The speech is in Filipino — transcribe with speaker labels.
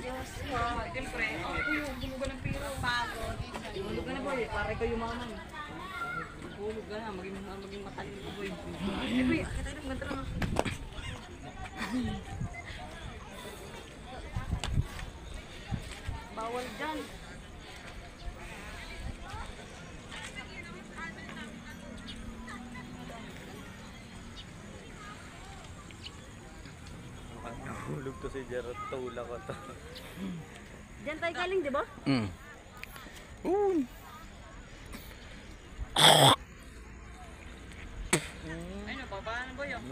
Speaker 1: Diyos ko. Siyempre, ako yung bulugan ng pira. Pagod. Bulog ka na boy, pare ko yumaman. Bulog ka na, maging matalino ko boy. Eh boy, akit tayo ng ganda lang. Bawal dyan.
Speaker 2: Nahulog to si Gerard, tula ko to.
Speaker 1: Diyan tayo galing, di ba? Ayun, paano ba yun?